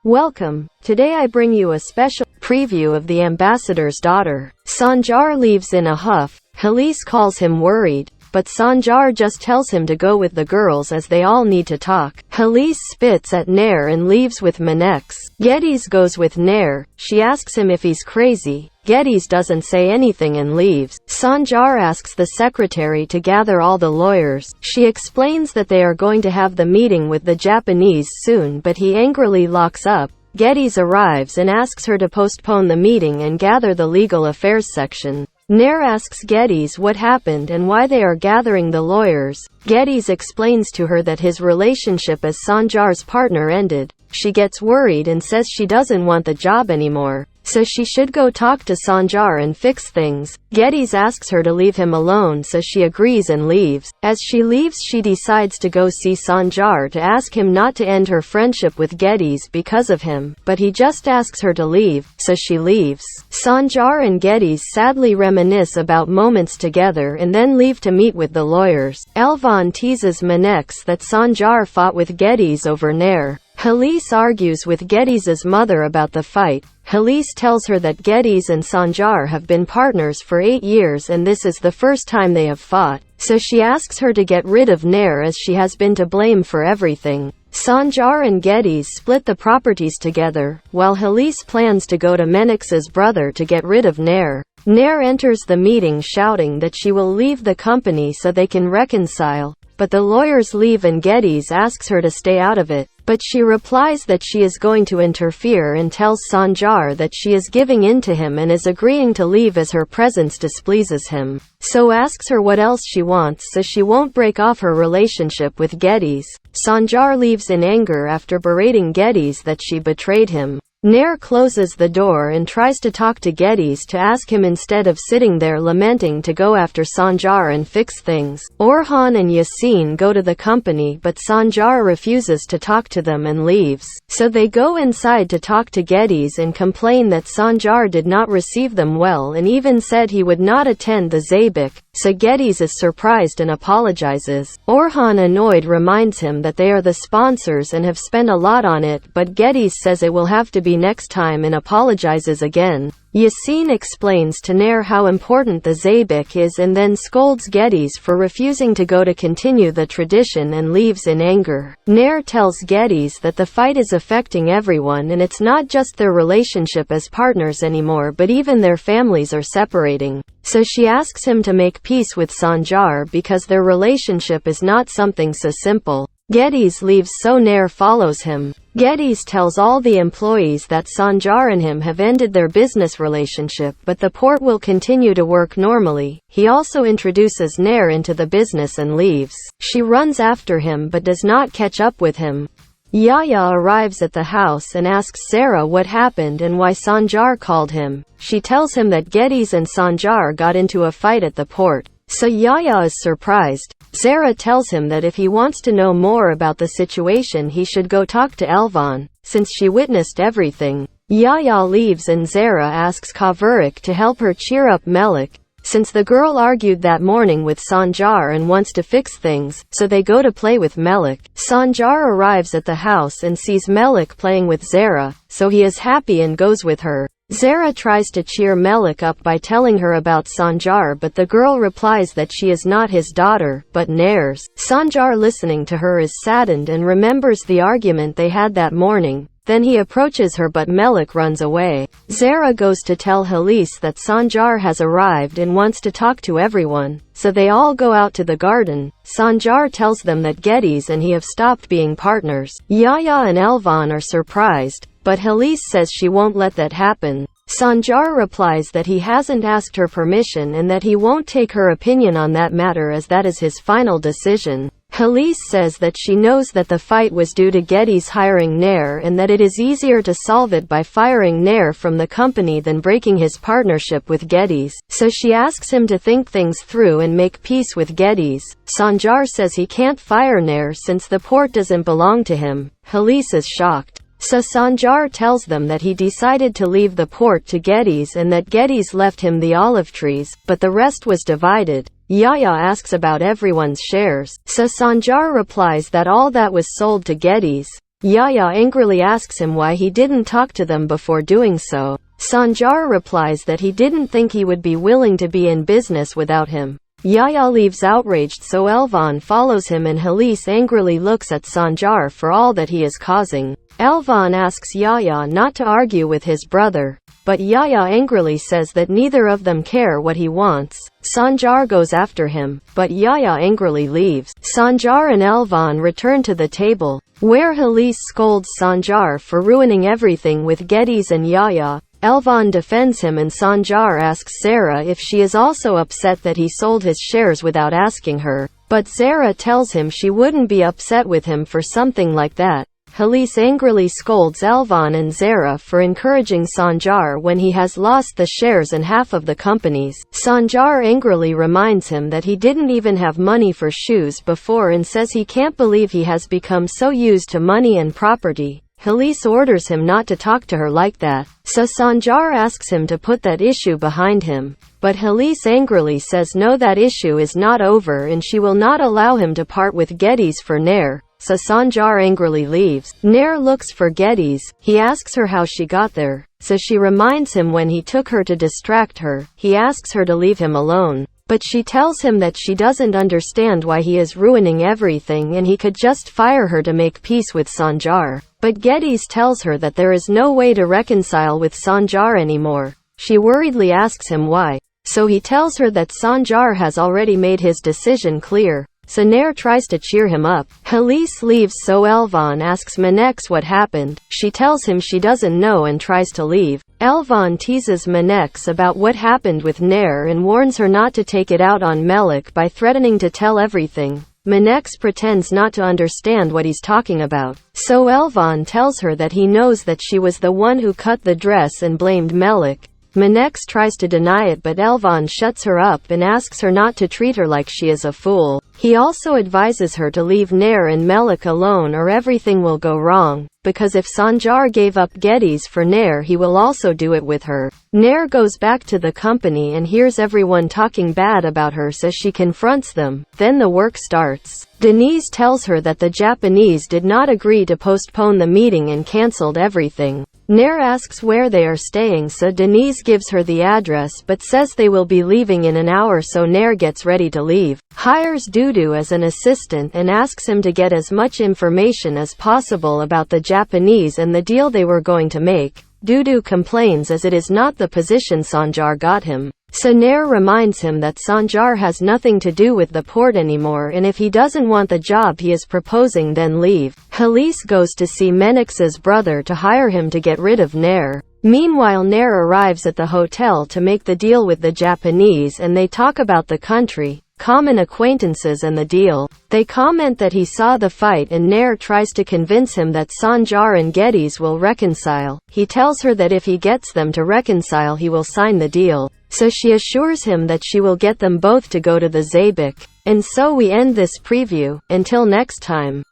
Welcome. Today I bring you a special preview of the ambassador's daughter. Sanjar leaves in a huff. Halise calls him worried, but Sanjar just tells him to go with the girls as they all need to talk. Halise spits at Nair and leaves with Manex. Geddes goes with Nair. She asks him if he's crazy. Geddes doesn't say anything and leaves. Sanjar asks the secretary to gather all the lawyers. She explains that they are going to have the meeting with the Japanese soon, but he angrily locks up. Geddes arrives and asks her to postpone the meeting and gather the legal affairs section. Nair asks Geddes what happened and why they are gathering the lawyers. Geddes explains to her that his relationship as Sanjar's partner ended. She gets worried and says she doesn't want the job anymore, so she should go talk to Sanjar and fix things. Geddes asks her to leave him alone, so she agrees and leaves. As she leaves, she decides to go see Sanjar to ask him not to end her friendship with Geddes because of him, but he just asks her to leave, so she leaves. Sanjar and Geddes sadly reminisce about moments together and then leave to meet with the lawyers. Elvan teases Manex that Sanjar fought with Geddes over Nair. Halise argues with Geddes' mother about the fight. Halise tells her that Geddes and Sanjar have been partners for 8 years and this is the first time they have fought, so she asks her to get rid of Nair as she has been to blame for everything. Sanjar and Geddes split the properties together, while Halise plans to go to Menex's brother to get rid of Nair. Nair enters the meeting shouting that she will leave the company so they can reconcile, but the lawyers leave and Geddes asks her to stay out of it. But she replies that she is going to interfere and tells Sanjar that she is giving in to him and is agreeing to leave as her presence displeases him. So asks her what else she wants so she won't break off her relationship with Geddes. Sanjar leaves in anger after berating Geddes that she betrayed him. Nair closes the door and tries to talk to Geddes to ask him instead of sitting there lamenting to go after Sanjar and fix things. Orhan and Yasin go to the company but Sanjar refuses to talk to them and leaves. So they go inside to talk to Geddes and complain that Sanjar did not receive them well and even said he would not attend the Zabik. So Geddes is surprised and apologizes. Orhan, annoyed, reminds him that they are the sponsors and have spent a lot on it, but Geddes says it will have to be next time and apologizes again. Yasin explains to Nair how important the Zabik is and then scolds Geddes for refusing to go to continue the tradition and leaves in anger. Nair tells Geddes that the fight is affecting everyone and it's not just their relationship as partners anymore but even their families are separating. So she asks him to make peace with Sanjar because their relationship is not something so simple. Geddes leaves so Nair follows him. Geddes tells all the employees that Sanjar and him have ended their business relationship but the port will continue to work normally. He also introduces Nair into the business and leaves. She runs after him but does not catch up with him. Yaya arrives at the house and asks Sarah what happened and why Sanjar called him. She tells him that Geddes and Sanjar got into a fight at the port. So Yaya is surprised. Zara tells him that if he wants to know more about the situation he should go talk to Elvan, since she witnessed everything. Yaya leaves and Zara asks Kavurik to help her cheer up Melik, since the girl argued that morning with Sanjar and wants to fix things, so they go to play with Melik. Sanjar arrives at the house and sees Melik playing with Zara, so he is happy and goes with her. Zara tries to cheer Melik up by telling her about Sanjar but the girl replies that she is not his daughter, but Nair's. Sanjar, listening to her, is saddened and remembers the argument they had that morning. Then he approaches her but Melik runs away. Zara goes to tell Halise that Sanjar has arrived and wants to talk to everyone, so they all go out to the garden. Sanjar tells them that Geddes and he have stopped being partners. Yaya and Elvan are surprised, but Halise says she won't let that happen. Sanjar replies that he hasn't asked her permission and that he won't take her opinion on that matter as that is his final decision. Halise says that she knows that the fight was due to Geddes hiring Nair and that it is easier to solve it by firing Nair from the company than breaking his partnership with Geddes. So she asks him to think things through and make peace with Geddes. Sanjar says he can't fire Nair since the port doesn't belong to him. Halise is shocked. So Sanjar tells them that he decided to leave the port to Geddes and that Geddes left him the olive trees, but the rest was divided. Yaya asks about everyone's shares, so Sanjar replies that all that was sold to Geddes. Yaya angrily asks him why he didn't talk to them before doing so. Sanjar replies that he didn't think he would be willing to be in business without him. Yaya leaves outraged, so Elvan follows him and Halise angrily looks at Sanjar for all that he is causing. Elvan asks Yaya not to argue with his brother, but Yaya angrily says that neither of them care what he wants. Sanjar goes after him, but Yaya angrily leaves. Sanjar and Elvan return to the table, where Halise scolds Sanjar for ruining everything with Geddes and Yaya. Elvan defends him and Sanjar asks Zara if she is also upset that he sold his shares without asking her, but Zara tells him she wouldn't be upset with him for something like that. Halise angrily scolds Elvan and Zara for encouraging Sanjar when he has lost the shares and half of the companies. Sanjar angrily reminds him that he didn't even have money for shoes before and says he can't believe he has become so used to money and property. Halise orders him not to talk to her like that, so Sanjar asks him to put that issue behind him. But Halise angrily says no, that issue is not over and she will not allow him to part with Geddes for Nair. So Sanjar angrily leaves. Nair looks for Geddes. He asks her how she got there, so she reminds him when he took her to distract her. He asks her to leave him alone, but she tells him that she doesn't understand why he is ruining everything and he could just fire her to make peace with Sanjar. But Geddes tells her that there is no way to reconcile with Sanjar anymore. She worriedly asks him why, so he tells her that Sanjar has already made his decision clear. So Nair tries to cheer him up. Halise leaves, so Elvan asks Manex what happened. She tells him she doesn't know and tries to leave. Elvan teases Manex about what happened with Nair and warns her not to take it out on Melik by threatening to tell everything. Manex pretends not to understand what he's talking about. So Elvan tells her that he knows that she was the one who cut the dress and blamed Melik. Manex tries to deny it, but Elvan shuts her up and asks her not to treat her like she is a fool. He also advises her to leave Nair and Melik alone or everything will go wrong, because if Sanjar gave up Geddes for Nair, he will also do it with her. Nair goes back to the company and hears everyone talking bad about her, so she confronts them. Then the work starts. Denise tells her that the Japanese did not agree to postpone the meeting and cancelled everything. Nair asks where they are staying, so Denise gives her the address but says they will be leaving in an hour, so Nair gets ready to leave. Hires Dudu as an assistant and asks him to get as much information as possible about the Japanese and the deal they were going to make. Dudu complains as it is not the position Sanjar got him. So Nair reminds him that Sanjar has nothing to do with the port anymore and if he doesn't want the job he is proposing, then leave. Halise goes to see Menex's brother to hire him to get rid of Nair. Meanwhile, Nair arrives at the hotel to make the deal with the Japanese and they talk about the country, common acquaintances and the deal. They comment that he saw the fight and Nair tries to convince him that Sanjar and Geddes will reconcile. He tells her that if he gets them to reconcile he will sign the deal. So she assures him that she will get them both to go to the Zabik. And so we end this preview. Until next time.